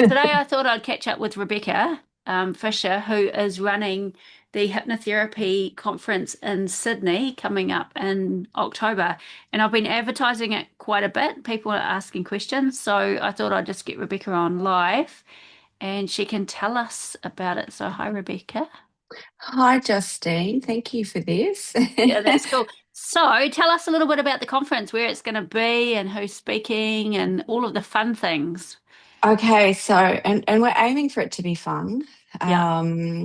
Today I thought I'd catch up with Rebecca Fisher, who is running the hypnotherapy conference in Sydney coming up in October. And I've been advertising it quite a bit. People are asking questions. So I thought I'd just get Rebecca on live and she can tell us about it. So, hi, Rebecca. Hi, Justine. Thank you for this. Yeah, that's cool. So, tell us a little bit about the conference, where it's going to be, and who's speaking, and all of the fun things. Okay, so we're aiming for it to be fun. Yeah,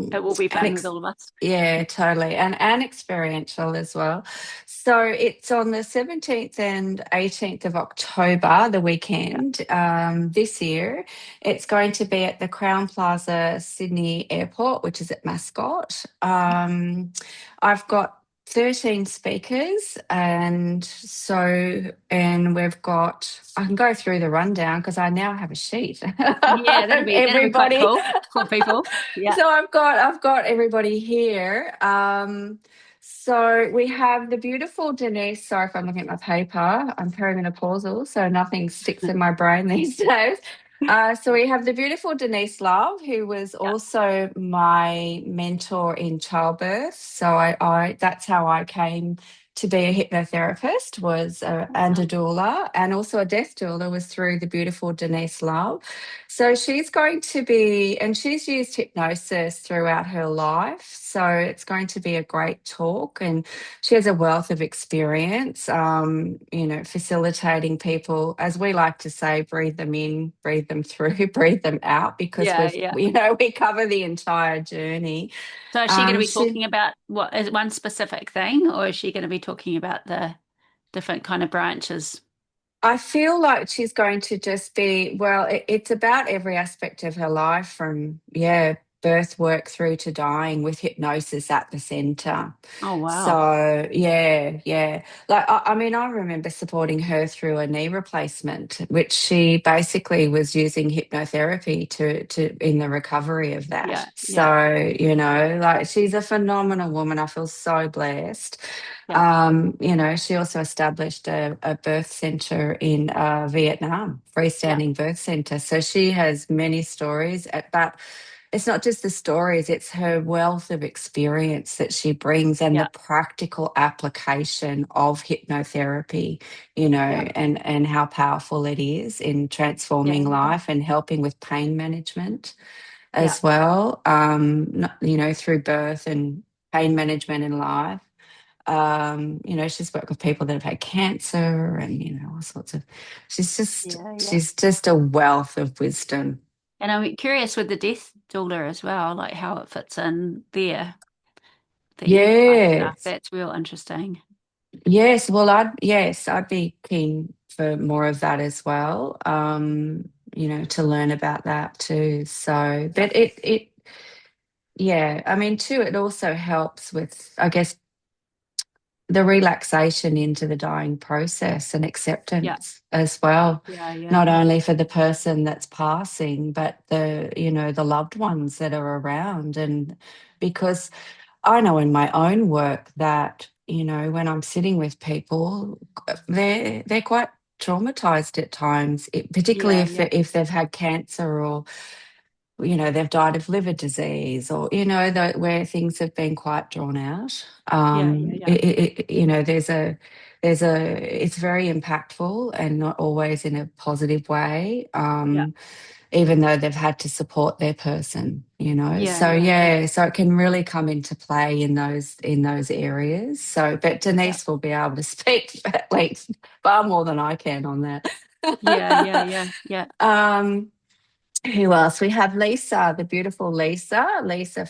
Um it will be and fun with all of us. yeah, totally. And experiential as well. So it's on the 17th and 18th of October, the Yeah. weekend, this year. It's going to be at the Crown Plaza Sydney Airport, which is at Mascot. I've got 13 speakers, and we've got, I can go through the rundown because I now have a sheet Yeah, of that'll be quite everybody. cool for people. Yeah. So I've got everybody here. So we have the beautiful Denise. Sorry if I'm looking at my paper. I'm perimenopausal, so nothing sticks in my brain these days. So we have the beautiful Denise Love, who was Yeah. also my mentor in childbirth. So I that's how I came to be a hypnotherapist, was and Wow. a doula, and also a death doula was through the beautiful Denise Love. So she's going to be, and she's used hypnosis throughout her life. So it's going to be a great talk. And she has a wealth of experience, facilitating people, as we like to say, breathe them in, breathe them through, breathe them out, because Yeah, yeah. we cover the entire journey. So is she going to be She talking about what is it one specific thing, or is she going to be talking about the different kind of branches? I feel like she's going to just be, well, it's about every aspect of her life from, yeah, birth work through to dying with hypnosis at the center. Oh, wow. So, yeah, yeah. Like, I mean, I remember supporting her through a knee replacement, which she basically was using hypnotherapy to in the recovery of that. Yeah, yeah, So, like she's a phenomenal woman. I feel so blessed. yeah, She also established a birth center in Vietnam, yeah, freestanding birth center. So she has many stories, but it's not just the stories, it's her wealth of experience that she brings and the yeah, practical application of hypnotherapy, yeah, and how powerful it is in yeah, transforming yeah, life and helping with pain management yeah, as well, through birth and pain management in life. She's worked with people that have had cancer and, all sorts of, she's just, yeah, yeah. she's just a wealth of wisdom. And I'm curious with the death doula as well, like how it fits in there, the end of life stuff. Yes. That's real interesting. Yes. Well, I'd be keen for more of that as well. To learn about that too. So, Yeah, but yeah, I mean, too, it also helps with, I guess, the relaxation into the dying process and yeah, acceptance as well, yeah, yeah, not yeah, only for the person that's passing, but the loved ones that are around. And because I know in my own work that, when I'm sitting with people, they're quite traumatized at times, particularly yeah, if yeah, they've had cancer, or they've died of liver disease, or where things have been quite drawn out. yeah, yeah, yeah, It's very impactful and not always in a positive way. yeah, Even though they've had to support their person, yeah, so yeah, yeah. yeah, so it can really come into play in those areas. So, but Yeah. Denise will be able to speak at least far more than I can on that. Yeah, yeah, yeah, yeah, um who else? We have Lisa, the beautiful Lisa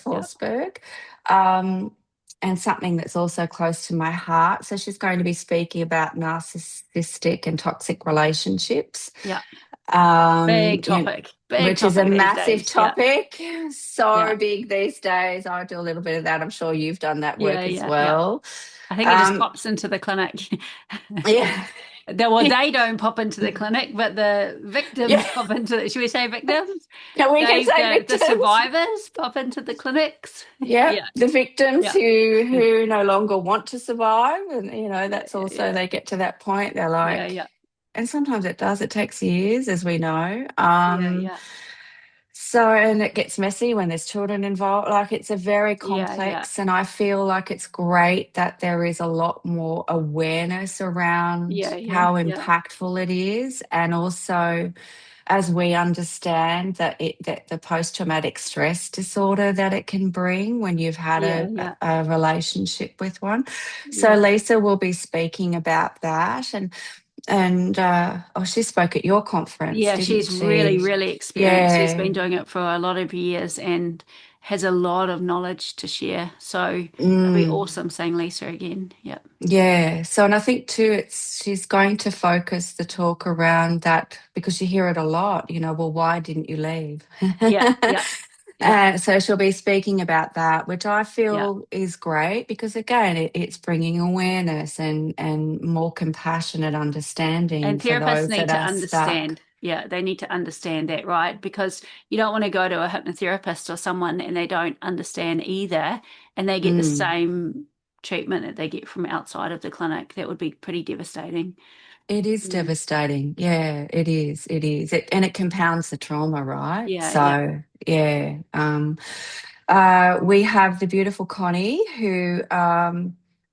yeah. Forsberg, um, and something that's also close to my heart. So she's going to be speaking about narcissistic and toxic relationships, Yeah. um, Big you know, topic. Big which is a topic these massive days. Yeah. topic. Yeah. So big these days. I do a little bit of that. I'm sure you've done that Yeah, work as yeah, yeah. well. I think it just Um, pops into the clinic. yeah. Well, they don't pop into the clinic, but the victims Yeah. pop into the, should we say victims? We can say The victims. survivors pop into the clinics. Yep, Yeah. the victims Yeah. who no longer want to survive, and Yeah, that's yeah, also, yeah. they get to that point. They're Yeah, like, yeah. and sometimes it does. It takes years, as we know. Yeah, yeah. So, and it gets messy when there's children involved. Like it's a very Yeah, yeah, complex, and I feel like it's great that there is a lot more awareness yeah, around yeah, how yeah, impactful it is. And also, as we understand that the post-traumatic stress disorder that it can bring when you've had yeah, a, yeah, a relationship with one. So yeah. Lisa will be speaking about that. And oh, she spoke at your conference, Yeah, didn't she's really, she? really experienced. She's Yeah. been doing it for a lot of years and has a lot of knowledge to share. So it'll be Mm. awesome seeing Lisa again. Yeah. Yeah. So, and I think too, it's she's going to focus the talk around that because you hear it a lot, well, why didn't you leave? Yeah, yeah, yeah, So she'll be speaking about that, which I yeah. feel is great because again, it's bringing awareness and more compassionate understanding And for therapists those need that to are stuck. understand. Yeah, they need to understand that, right? Because you don't want to go to a hypnotherapist or someone and they don't understand either, and they get the Mm. same treatment that they get from outside of the clinic. That would be pretty devastating. It is Mm. devastating. Yeah, it is. It is. And it compounds the trauma, right? Yeah, yeah. So, yeah. We have the beautiful Connie who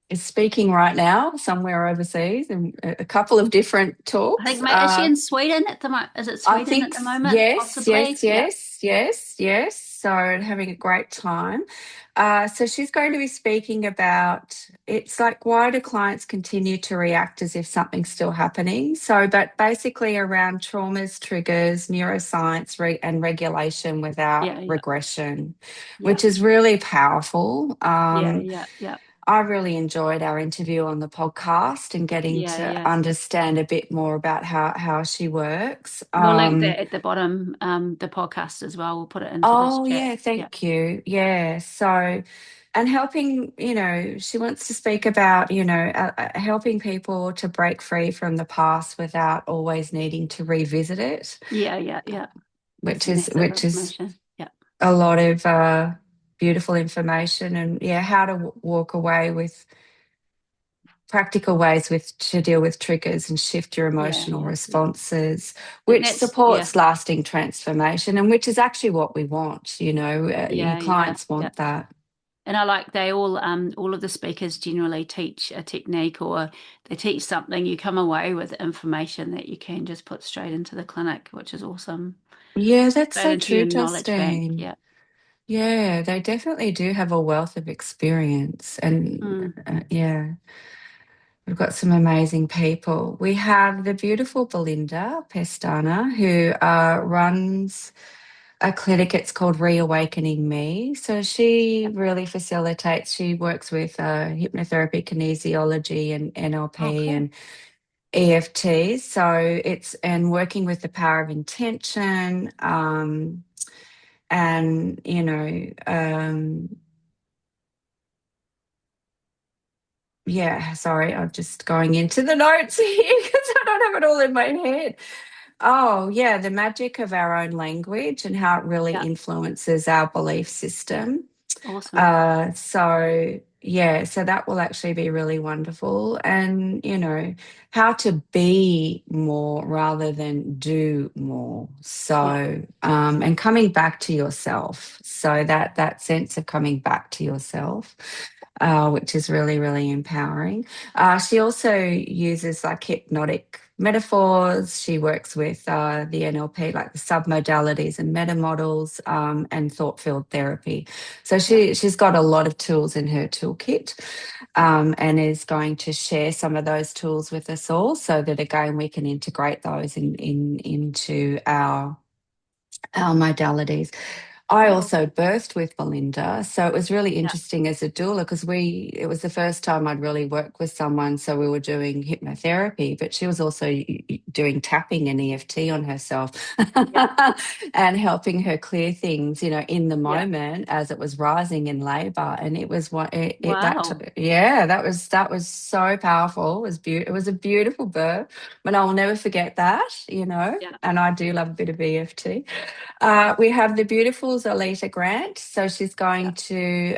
is speaking right now somewhere overseas in a couple of different I think, talks. mate, is she in Sweden at the moment? Is it I Sweden at think the moment? yes, Possibly. yes, Yeah. yes, yes, yes. So having a great time. So she's going to be speaking about it's like why do clients continue to react as if something's still happening? So, but basically around traumas, triggers, neuroscience, and regulation without Yeah, yeah, regression, yeah, which is really powerful. yeah, yeah, yeah, I really enjoyed our interview on the podcast and getting yeah, to yeah. understand a bit more about how she works. We'll link that at the bottom, the podcast as well. We'll put it into this Oh, chat. yeah, Yeah, thank you. Yeah. So, and helping, she wants to speak about, helping people to break free from the past without always needing to revisit it, yeah, yeah, yeah. That's which a is massive which is information. Yeah, a lot of beautiful information and yeah, how to walk away with practical ways with to deal with triggers and shift your yeah, emotional yeah, yeah. responses, And which that's, yeah, supports lasting transformation and which is actually what we want. Your yeah, yeah, clients yeah. want that. And I like they all of the speakers generally teach a technique or they teach something. You come away with information that you can just put straight into the clinic, which is awesome. Yeah, that's Straight so into your true, knowledge bank. Justine. Yeah. Yeah, they definitely do have a wealth of experience. And Mm. yeah, we've got some amazing people. We have the beautiful Belinda Pestana, who runs a clinic. It's called Reawakening Me. So she really facilitates, she works with hypnotherapy, kinesiology, and Oh, NLP cool. and EFT. So and working with the power of intention. And yeah, sorry, I'm just going into the notes here because I don't have it all in my head. Oh yeah, the magic of our own language and how it really Yeah. influences our belief system. Awesome. So yeah, so that will actually be really wonderful. And, how to be more rather than do more. Yeah. So, and coming back to yourself. So that sense of coming back to yourself. Which is really, really empowering. She also uses like hypnotic metaphors. She works with the NLP, like the submodalities and meta models, and thought field therapy. So Yeah. she's got a lot of tools in her toolkit, and is going to share some of those tools with us all, so that again we can integrate those into our modalities. I Yeah. also Awesome. birthed with Belinda, so it was really Yeah. interesting as a doula because it was the first time I'd really worked with someone. So we were doing hypnotherapy, but she was also doing tapping and EFT on herself Yeah. and helping her clear things, in the Yeah. moment as it was rising in labor. And it was Wow. yeah, that was so powerful. It was beautiful. It was a beautiful birth, but I will never forget that, Yeah. and I do love a bit of EFT. We have the beautiful Zolita Grant. So she's Yeah. going to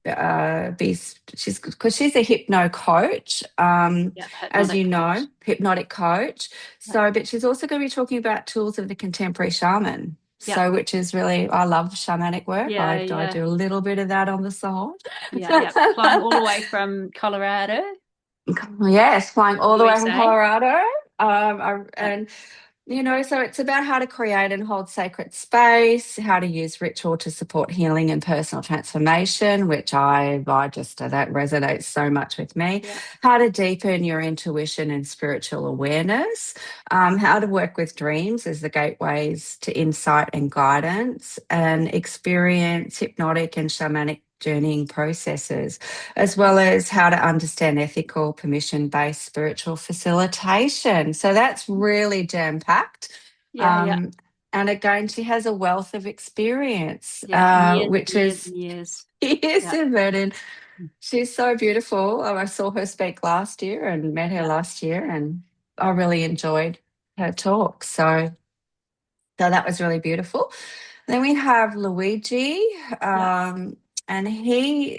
because she's a hypno coach, Yeah. as you Hypnotic coach. know, hypnotic coach. Yeah. So, but she's also going to be talking about tools of the contemporary shaman. Yeah. So, which is really, I love shamanic work. Yeah. I Yeah. do a little bit of that on the side. Yeah. Yeah. Flying all the way from Colorado, Yes, flying all the way from USA. Colorado. Yeah. And so it's about how to create and hold sacred space, how to use ritual to support healing and personal transformation, which I just, that resonates so much with me. Yeah. How to deepen your intuition and spiritual awareness, how to work with dreams as the gateways to insight and guidance, and experience hypnotic and shamanic journeying processes, as well as how to understand ethical, permission based spiritual facilitation. So that's really jam packed. Yeah. Yeah. Um, and again, she has a wealth of experience, Yeah. Years, which years, is and years. years Yeah. of it. And she's so beautiful. I saw her speak last year and met her Yeah. last year, and I really enjoyed her talk. So that was really beautiful. Then we have Luigi, Yeah. and he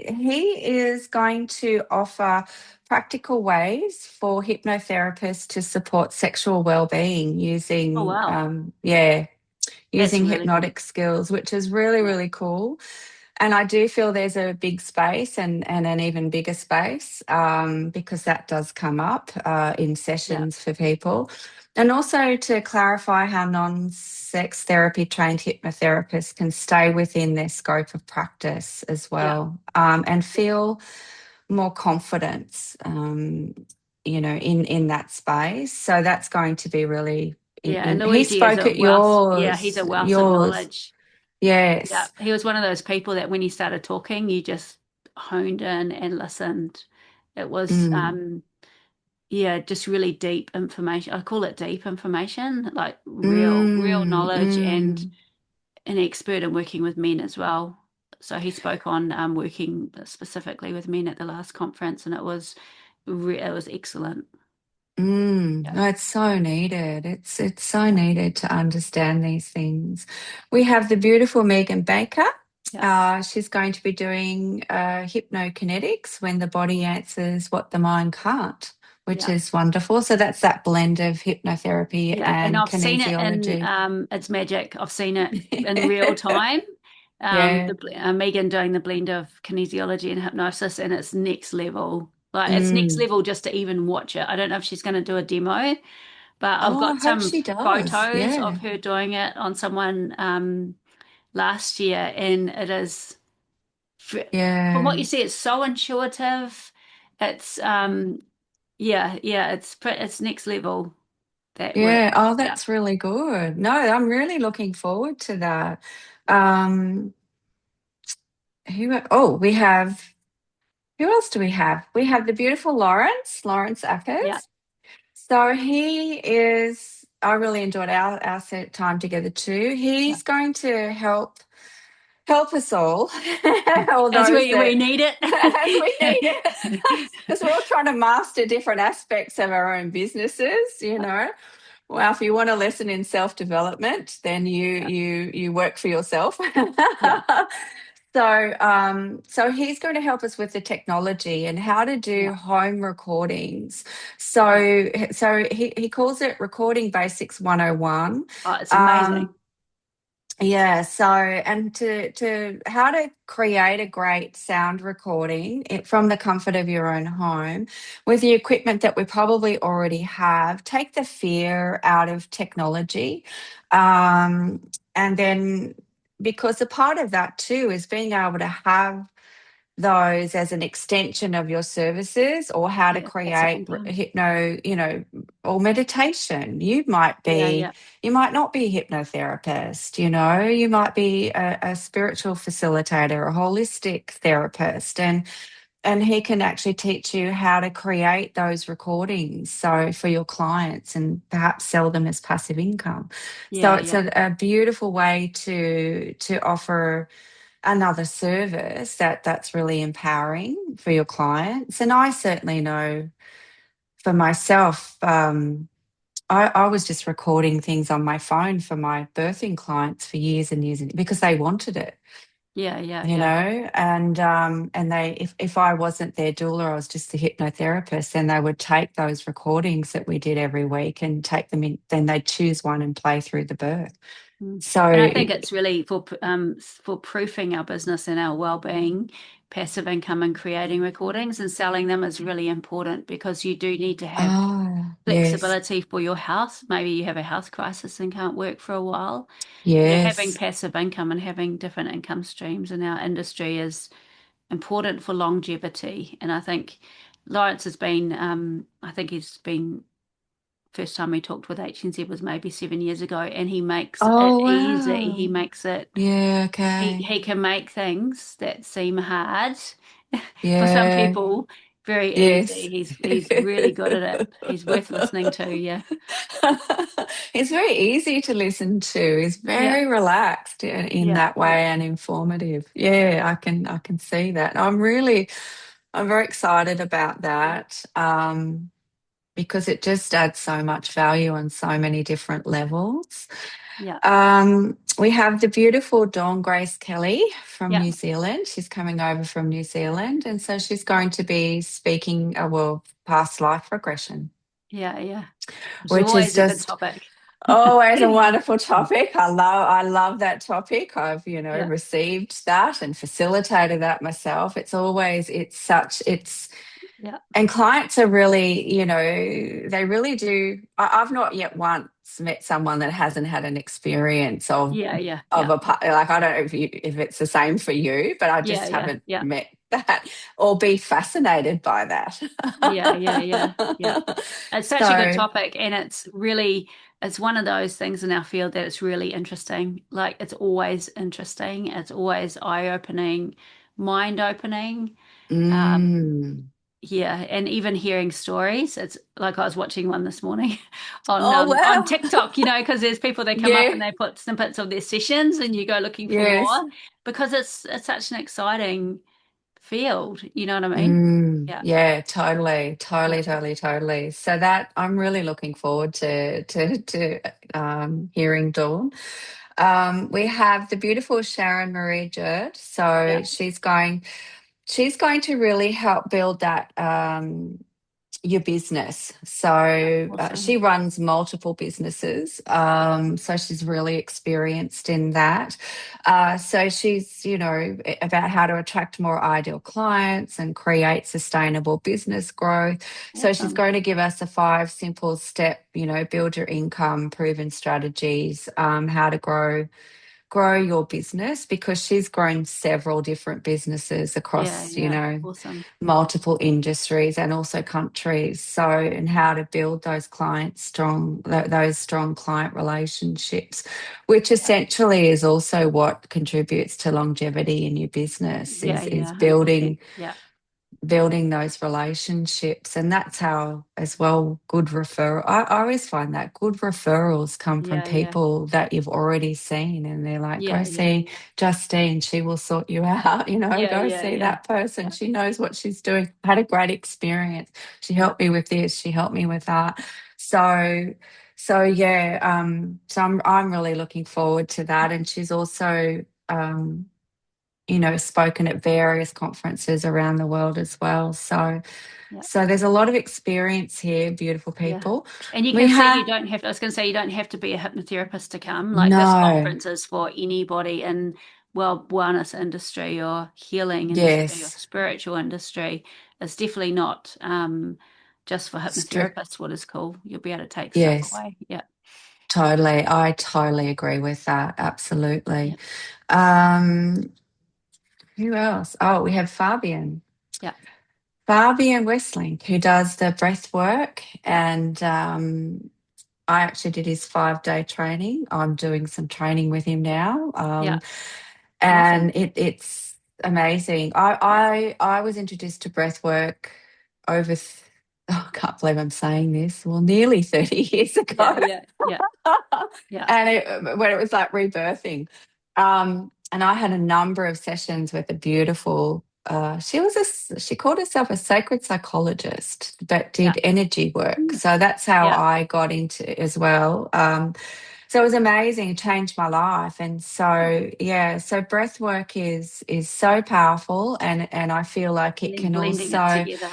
is going to offer practical ways for hypnotherapists to support sexual well-being Oh, using, wow. That's using really cool. hypnotic skills, which is really, Yeah. really cool. And I do feel there's a big space and an even bigger space, because that does come up in Yeah. sessions for people. And also to clarify how non sex therapy trained hypnotherapists can stay within their scope of practice as Yeah. well, and feel more confidence, in that space. So that's going to be really. Yeah. And He Luigi is spoke a at wealth. Yeah. He's a wealth of yours, knowledge. Yeah. yes. He was one of those people that when he started talking, you just honed in and listened. It was, Mm. yeah, just really deep information. I call it deep information, like real Mm, knowledge, and mm, an expert in working with men as well. So he spoke on working specifically with men at the last conference, and it was excellent. mm. Yeah. No, it's so needed. It's so Yeah. needed to understand these things. We have the beautiful Megan Baker. Yeah. She's going to be doing hypnokinetics when the body answers what the mind can't, which Yeah. is wonderful. So that's that blend of hypnotherapy Yeah, and and I've seen it in kinesiology. it's magic. I've seen it in real time. Yeah. Megan doing the blend of kinesiology and hypnosis, and it's next level. Like it's next Mm. level just to even watch it. I don't know if she's going to do a demo, but I've Oh, I got hope some she does. photos of Yeah. her doing it on someone last year, and it is from what Yeah. you see, it's so intuitive. It's yeah, it's next level that work. Yeah. Oh, Yeah, that's really good. No, I'm really looking forward to that. Um, we have, who else do we have? We have the beautiful Lawrence yeah, Ackers. So I really enjoyed our time together too. yeah. He's going to help us all, all As those we that, need as we need it. it, because we're all trying to master different aspects of our own businesses. Well, if you want a lesson in self-development, then Yeah, you work for yourself. yeah, So he's going to help us with the technology and how to yeah, do home recordings. yeah. So he calls it Recording Basics 101. Oh, it's Um, amazing. yeah, so and to how to create a great sound recording from the comfort of your own home with the equipment that we probably already have. Take the fear out of technology. And then because a part of that too is being able to have those as an extension of your services, or how to Yeah, that's a create component. or meditation. Yeah, yeah, You might not be a hypnotherapist, you might be a spiritual facilitator, a holistic therapist, and he can actually teach you how to create those recordings so for your clients and perhaps sell them as passive income. So yeah, it's yeah, a beautiful way to offer another service that's really empowering for your clients. And I certainly know for myself, I was just recording things on my phone for my birthing clients for years and years because they wanted it. yeah, yeah, yeah, And they, if I wasn't their doula, I was just the hypnotherapist, and they would take those recordings that we did every week and take them in, then they'd choose one and play through the birth. Mm. And I So, think it's really for proofing our business and our well-being, passive income and creating recordings and selling them is really important because you do need to have yes, flexibility for your house. Maybe you have a health crisis and can't work for a while. Having yes. passive income and having different income streams in our industry is important for longevity. And I think Lawrence has been, I think he's been first time we talked with HNZ was maybe 7 years ago, and he makes it Oh, easy. He wow. makes it, Yeah, he, okay. he can make things that seem hard for some Yeah, people very yes. easy. He's really good at it. He's worth listening to. Yeah. It's very easy to listen to. He's Yeah. very relaxed in Yeah. that way and informative. Yeah, I can see that. I'm very excited about that. Because it just adds so much value on so many different levels. Yeah. We have the beautiful Dawn Grace Kelly from Yeah. New Zealand. She's coming over from New Zealand, and so she's going to be speaking, well, past life regression, Yeah. Yeah. Which is which is always a good just topic. always a wonderful topic. I love that topic. I've, Yeah. received that and facilitated that myself. It's Yeah. and clients are really, they really do. I've not yet once met someone that hasn't had an experience of Yeah. Yeah. of Yeah. a like, I don't know if it's the same for you, but I Yeah. just Yeah. haven't Yeah. met that or be fascinated by that. Yeah. Yeah. Yeah. Yeah. It's such a good So, topic, and it's one of those things in our field that it's really interesting. Like it's always interesting. It's always eye-opening, mind-opening. Um, mm. yeah, and even hearing stories. It's like I was watching one this morning Oh on well, TikTok, because there's people that come up yeah, and they put snippets of their sessions and you go looking for yes. more because it's such an exciting field. You know what I mean? Yeah. Yeah, totally, Yeah. totally, totally, totally. So that I'm really looking forward to hearing Dawn. We have the beautiful Sharon Marie Jerd. Yeah. So she's going to really help build that your business. So she Awesome. runs multiple businesses. So she's really experienced in that. So she's, about how to attract more ideal clients and create sustainable business growth. So she's Awesome. going to give us a 5 simple step, build your income, proven strategies, how to grow your business, because she's grown several different businesses Yeah, across, yeah. Awesome. multiple industries and also countries. So, and how to build those those strong client relationships, which Yeah. essentially is also what contributes to longevity in your business, Yeah, is yeah, 100%. Yeah. building those relationships. And that's how, as well, good referral. I always find that good referrals come from Yeah, yeah. people that you've already seen, and they're like, go Yeah, yeah. see Justine, she will sort you out, Yeah, go yeah, see yeah. that person. Yeah. She knows what she's doing. I had a great experience. She Yeah. helped me with this, she helped me with that. So yeah, so I'm really looking forward to that. And she's also spoken at various conferences around the world as well. So, Yeah. so there's a lot of experience here, beautiful Yeah. people. And you We can see have you don't have to, I was going to say, you don't have to be a hypnotherapist to come. Like this no, conference is for anybody in wellness industry or healing industry or yes, spiritual industry. It's definitely not just for strict, hypnotherapists, what is cool. You'll be able to take stuff yes, away. Yeah. totally. I totally agree with that. Absolutely. Yeah. Um, who else? Oh, we have Fabian. Yeah. Fabian Westling, who does the breath work, and I actually did his 5-day training. I'm doing some training with him now. Yeah. And Awesome. it's amazing. Yeah. I was introduced to breath work over, I can't believe I'm saying this, well, nearly 30 years Yeah. ago. Yeah. Yeah. Yeah. And when it was like rebirthing. And I had a number of sessions with a beautiful, she called herself a sacred psychologist, but Yeah. did energy work. Mm. So that's how Yeah. I got into it as well. So it was amazing. It changed my life. And so, yeah, so breath work is so powerful. And I feel like And it then can blending it also together.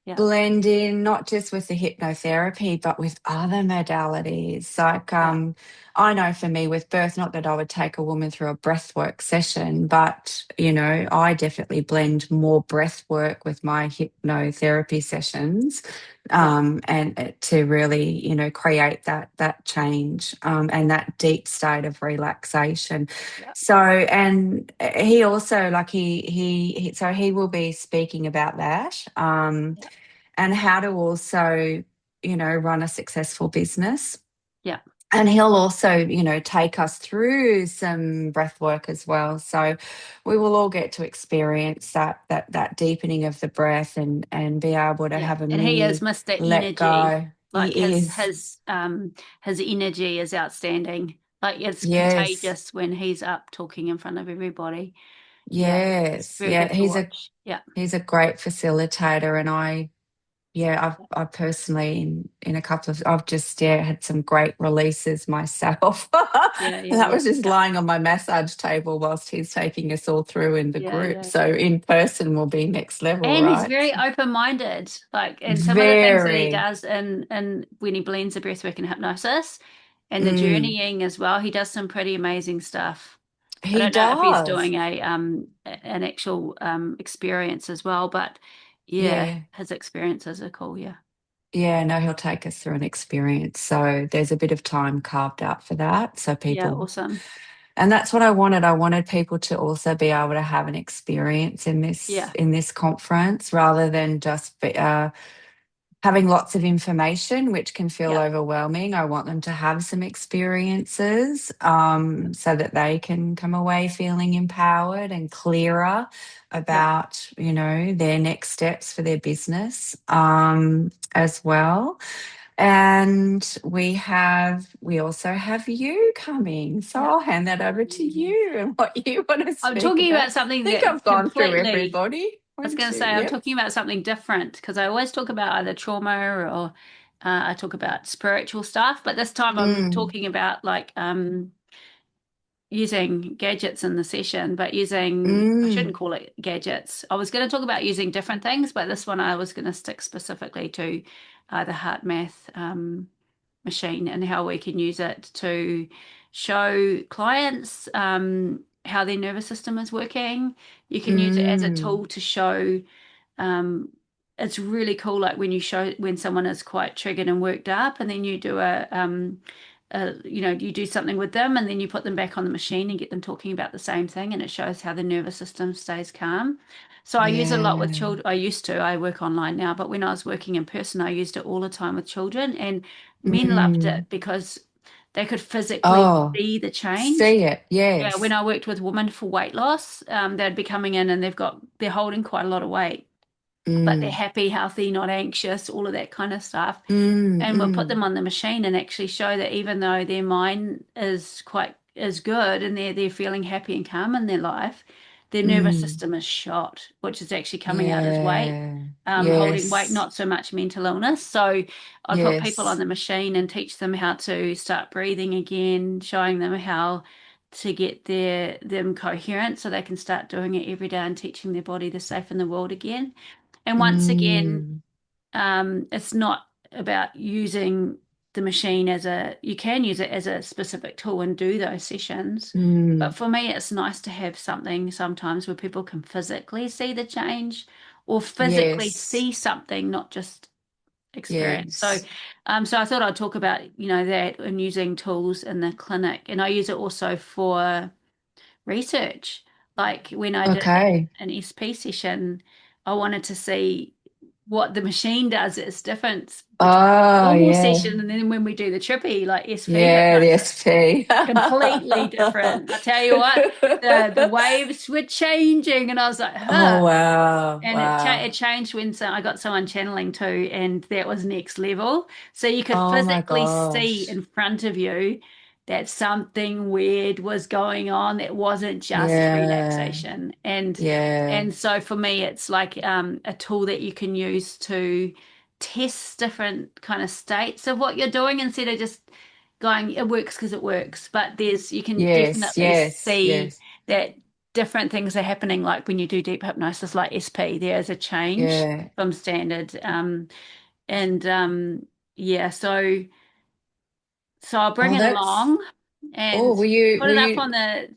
Yeah. blend in not just with the hypnotherapy, but with other modalities. Like Yeah. I know for me with birth, not that I would take a woman through a breathwork session, but I definitely blend more breath work with my hypnotherapy sessions, Yeah, and to really, create that change, and that deep state of relaxation. yeah, So, and he also like so he will be speaking about that, yeah, and how to also, run a successful business. yeah, And he'll also, take us through some breath work as well. So we will all get to experience that deepening of the breath, and be able to yeah. have a And he is mini Mr. let Energy. go. Like He his is. his um his energy is outstanding. Like it's Yes. contagious when he's up talking in front of everybody. Yeah, it's Yes. very Yeah. good to He's a watch. Yeah. he's a great facilitator, and I personally in a couple of I've just had some great releases myself. Yeah, yeah, And that yeah, was just yeah. lying on my massage table whilst he's taking us all through in the Yeah, group. yeah, So yeah. in person will be next level, And he's right? very open-minded. Like, and some of the things that he Very. does in when he blends the breathwork and hypnosis and the Mm, journeying as well, he does some pretty amazing stuff. I he don't know if he's does. doing an actual experience as well, but yeah, Yeah. his experiences are cool. Yeah. Yeah, no, he'll take us through an experience. So there's a bit of time carved out for that. So Yeah, people, awesome. and that's what I wanted. I wanted people to also be able to have an experience in this Yeah, in this conference, rather than just having lots of information, which can feel yeah, overwhelming. I want them to have some experiences, so that they can come away feeling empowered and clearer yeah, about, their next steps for their business, as well. And we also have you coming. So yeah. I'll hand that over to Mm. you and what you want to I'm speak talking about. about I something think that I've gone through completely everybody. I was One, going to two, say, I'm yep. talking about something different because I always talk about either trauma or I talk about spiritual stuff, but this time I'm Mm, talking about like using gadgets in the session, but I shouldn't mm. call it gadgets. I was going to talk about using different things, but this one I was going to stick specifically to the heart math machine and how we can use it to show clients how their nervous system is working. You can use it as a Mm, tool to show um, it's really cool, like when you show when someone is quite triggered and worked up, and then you do you do something with them, and then you put them back on the machine and get them talking about the same thing, and it shows how the nervous system stays calm. So I use a lot with yeah. children. I used to. I work online now, but when I was working in person, I used it all the time with children, and men loved Mm. it because they could physically Oh, see the change. see it. Yeah, when Yes. I worked with women for weight loss, they'd be coming in and they're holding quite a lot of weight but they're Mm, happy, healthy, not anxious, all of that kind of stuff. mm, And we'll put mm, them on the machine and actually show that even though their mind is good and they're feeling happy and calm in their life, their nervous mm. system is shot, which is actually coming out as weight. Yeah. Holding weight, Yes. not so much mental illness. So I put people on Yes. the machine and teach them how to start breathing again, showing them how to get them coherent so they can start doing it every day and teaching their body they're safe in the world again. And once again, Mm, it's not about using the machine you can use it as a specific tool and do those sessions. But mm. for me, it's nice to have something sometimes where people can physically see the change or physically Yes. see something, not just experience. So, Yes. so I thought I'd talk about, that and using tools in the clinic. And I use it also for research. Like when I did Okay. an SP session, I wanted to see what the machine does. It's different between a Oh, normal yeah. session and then when we do the trippy, like SP Yeah, the hypnosis. SP. Completely different. I tell you what, the waves were changing, and I was like, Oh, huh. wow. And Wow. it changed when I got someone channeling too, and that was next level. So you could Oh, my physically see gosh. in front of you that something weird was going on that wasn't just Yeah. relaxation. Yeah. And so for me, it's like a tool that you can use to test different kind of states of what you're doing instead of just going, it works because it works. But you can Yes. definitely Yes. see Yes. that different things are happening, like when you do deep hypnosis, like SP, there is a change Yeah. from standard. And yeah, so I'll bring Oh, it that's along. and Oh,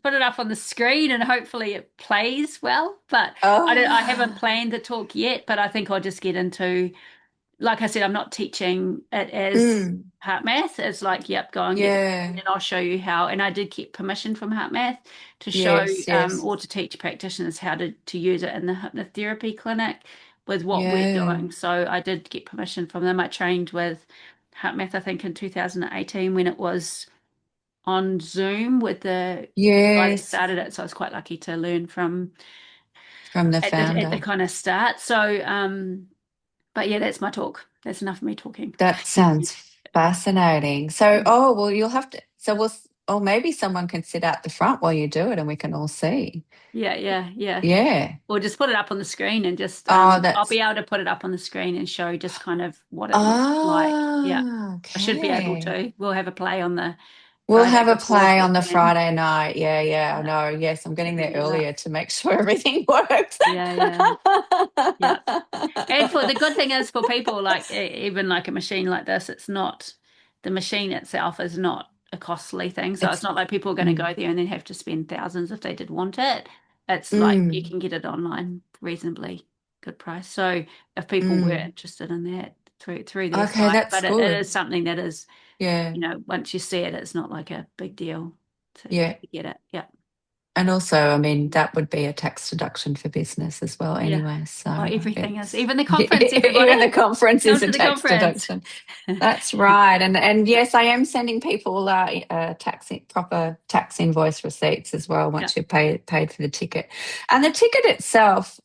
put it up on the screen, and hopefully it plays well. But I haven't oh, planned the talk yet, but I think I'll just get into, like I said, I'm not teaching it as mm, Heart Math. It's like, yep, go and get the, yeah, and I'll show you how. And I did get permission from Heart Math to show yes, yes, or to teach practitioners how to use it in the hypnotherapy clinic with what we're yeah, doing. So I did get permission from them. I trained with Heart Math, I think, in 2018 when it was on Zoom with the guy that yes, started it. So I was quite lucky to learn from from the at the founder. kind of start. So, but yeah, that's my talk. That's enough of me talking. That sounds fascinating. So, Yeah, oh, well, you'll have to, so or maybe someone can sit out the front while you do it and we can all see. yeah. Yeah. Or just put it up on the screen and just Oh, I'll that's, be able to put it up on the screen and show just kind of what it looks like. Yeah. oh, I should be able okay. to. We'll have a play on the We'll Friday have a play on the beforehand. Friday night. Yeah, yeah, I Yeah. know. Yes, I'm getting Set the there deal up. earlier to make sure everything works. Yeah. Yeah. And for the good thing is for people like even like a machine like this, it's not the machine itself is not a costly thing. So it's It's, not like people are going to mm, go there and then have to spend thousands if they did want it. It's like you mm, can get it online reasonably good price. So if people were mm. interested in that through their Okay, site, that's but it good. is something that is, Yeah, once you see it, it's not like a big deal yeah. to get it. Yeah. And also, I mean, that would be a tax deduction for business as well, Yeah. anyway. Well, So everything is, it's even the conference, even the everybody. conference Come is a to the tax conference. deduction. That's right. And yes, I am sending people proper tax invoice receipts as well Yeah. once you've paid for the ticket. And the ticket itself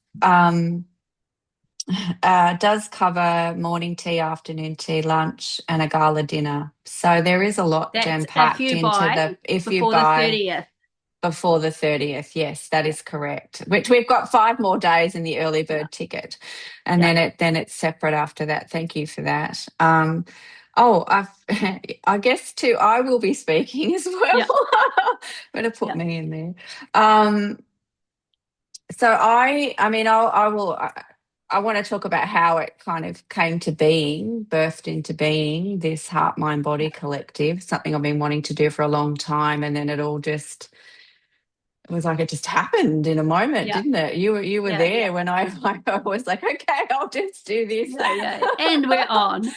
does cover morning tea, afternoon tea, lunch, and a gala dinner. So there is a lot That's jam if packed you into buy the if you before the buy 30th. before the 30th. Yes, that Yeah, is correct. Which we've got 5 more days in the early yeah, bird ticket. And yeah, then it's separate after that. Thank you for that. Oh, I guess too, I will be speaking as well. yeah, Better put yeah, me in there. Um, so I mean, I want to talk about how it kind of came to being, birthed into being this Heart, Mind, Body yeah, collective, something I've been wanting to do for a long time. And then it all just, it was like it just happened in a moment, yeah, didn't it? You were yeah, there when I, I was like, okay, I'll just do this. yeah. And we're on.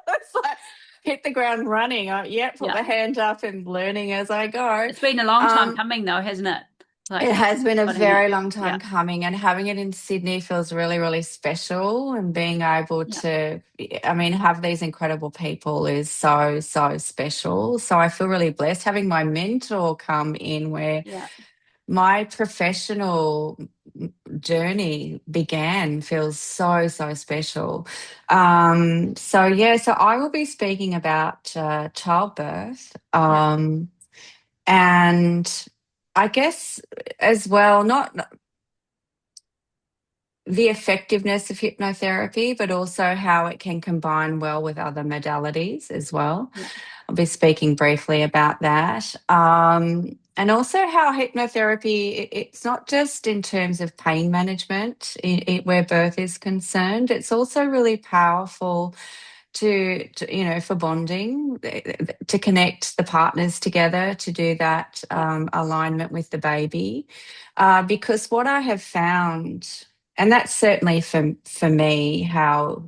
It's like hit the ground running. Yeah, put Yeah. my hand up and learning as I go. It's been a long time Um, coming though, hasn't it? it Like has been a putting it. very long Yeah, time coming, and having it in Sydney feels really, really special. And being able yeah, to, I mean, have these incredible people is so, so special. So I feel really blessed having my mentor come in where yeah, my professional journey began feels so, so special. So yeah, so I will be speaking about childbirth, yeah, and I guess as well, not the effectiveness of hypnotherapy, but also how it can combine well with other modalities as well. yeah, I'll be speaking briefly about that. And also how hypnotherapy, it's not just in terms of pain management where birth is concerned, it's also really powerful for bonding, to connect the partners together, to do that yeah, alignment with the baby. Because what I have found, and that's certainly for me, how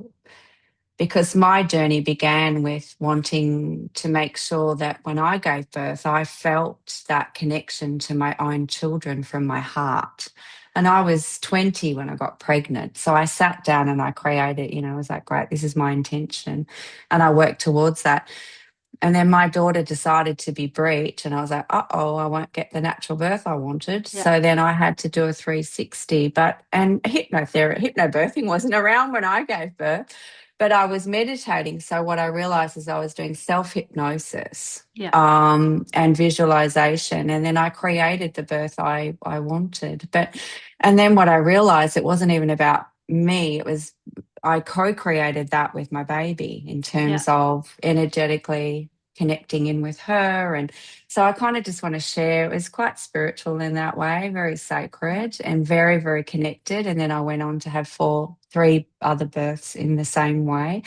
because my journey began with wanting to make sure that when I gave birth, I felt that connection to my own children from my heart. And I was 20 when I got pregnant. So I sat down and I created, I was like, great, this is my intention. And I worked towards that. And then my daughter decided to be breech, and I was like, uh-oh, I won't get the natural birth I wanted. yeah, So then I had to do a 360. And hypnobirthing wasn't around when I gave birth, but I was meditating. So what I realized is I was doing self-hypnosis yeah, and visualization. And then I created the birth I wanted. And then what I realized, it wasn't even about me, it was I co-created that with my baby in yeah, terms of energetically connecting in with her. And so I kind of just want to share, it was quite spiritual in that way, very yeah, sacred and very, very connected. And then I went on to have three other births in the same way.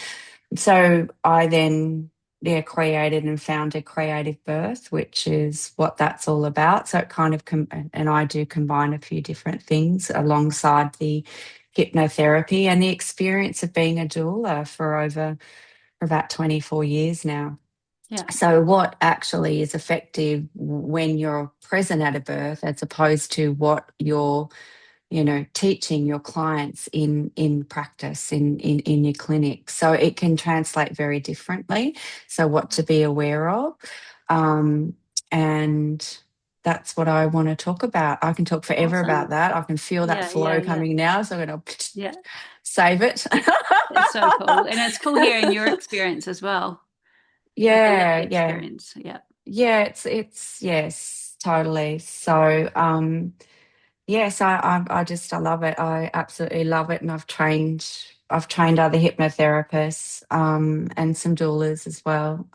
So I then yeah, created and founded Creative Birth, which is what that's all about. So it kind of, and I do combine a few different things alongside the hypnotherapy and the experience of being a doula for over for about 24 years now. Yeah. So, what actually is effective when you're present at a birth, as opposed to what you're, teaching your clients in practice in your clinic. So it can translate very differently. So, what to be aware of, um, and that's what I want to talk about. I can talk forever about Awesome. that. I can feel that Yeah, yeah, flow yeah. coming now, so I'm going to Yeah. save it. It's so cool. And it's cool hearing your experience as well, like a lived Yeah, yeah. experience. Yeah. Yeah, it's yes, totally. So, yes, I love it. I absolutely love it, and I've trained other hypnotherapists, and some doulas as well.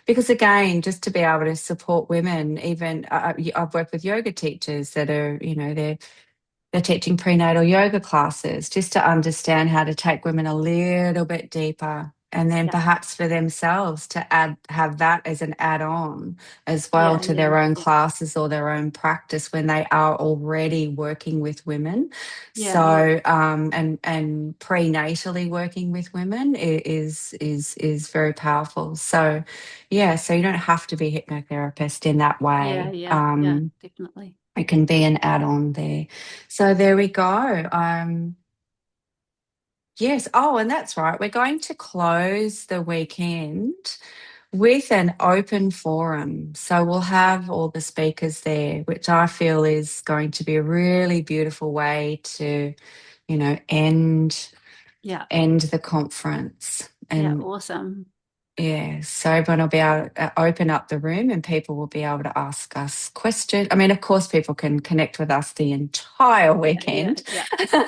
Because again, just to be able to support women, even I've worked with yoga teachers that are, they're teaching prenatal yoga classes just to understand how to take women a little bit deeper. And then Yeah. perhaps for themselves to have that as an add on as well Yeah, to yeah, their own yeah. classes or their own practice when they are already working with women. Yeah, yeah. So, and prenatally working with women is very powerful. So, yeah, so you don't have to be a hypnotherapist in that Yeah, way. yeah, yeah, definitely. It can be an add-on there. So there we go. Yes. Oh, and that's right. We're going to close the weekend with an open forum. So we'll have all the speakers there, which I feel is going to be a really beautiful way to, end Yeah. the conference. Yeah, And awesome. yeah, so everyone will be able to open up the room and people will be able to ask us questions. I mean, of course, people can connect with us the entire Yeah, yeah, weekend. yeah, yeah.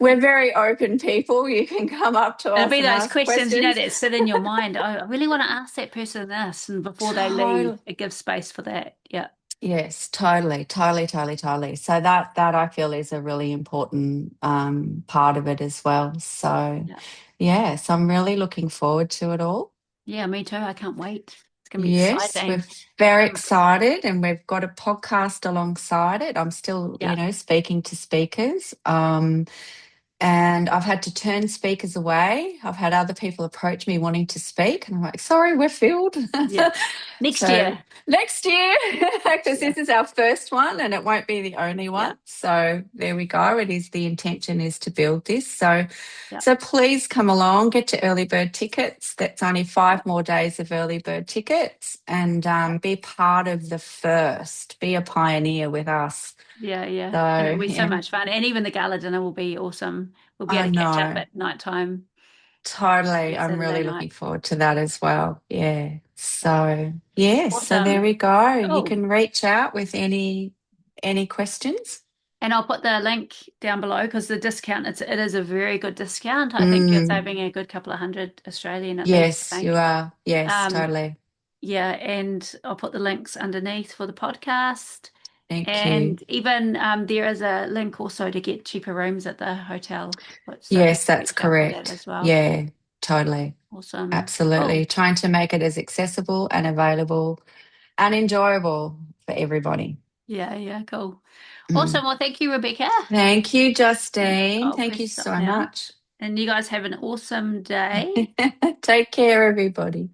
We're very open people. You can come up to It'll us be and those ask questions, questions. that sit in your mind. Oh, I really want to ask that person this, and before they leave, Totally. it gives space for that. Yeah, Yes, totally, totally, totally, totally. So that I feel is a really important part of it as well. So yeah, yeah, so I'm really looking forward to it all. yeah. Me too. I can't wait. It's gonna be Yes, we're exciting. very Mm. excited and we've got a podcast alongside it. I'm still, Yeah, speaking to speakers. And I've had to turn speakers away. I've had other people approach me wanting to speak, and I'm like, sorry, we're filled. yeah. Next So year. next year, Next because year. this is our first one and it won't be the only Yeah, one. So there we go. It is the intention is to build this. So yeah, so please come along, get your early bird tickets. That's only yeah, 5 more days of early bird tickets, and yeah, be part of the first. Be a pioneer with us. yeah, yeah. And it'll So be so yeah, much fun. And even the gala dinner will be awesome. We'll be I able to catch up know. at nighttime Totally. every I'm Saturday really night. looking forward to that as well. Yeah. Yeah. So, yes, so there Awesome. we go. You Cool. can reach out with any questions. And I'll put the link down below because the discount, it is a very good discount. I think you're Mm, saving a good couple of hundred Australian at least, I yes, you think. are. Yes, Um, totally. yeah, and I'll put the links underneath for the podcast. Thank you. And even there is a link also to get cheaper rooms at the hotel. So you Yes, can that's reach out for that correct. as well. Yeah, totally. Awesome. Absolutely. Cool. Trying to make it as accessible and available and enjoyable for everybody. Yeah, yeah, cool. Mm. Awesome. Well, thank you, Rebecca. Thank you, And Justine. I'll Thank press you stop so now. much. And you guys have an awesome day. Take care, everybody.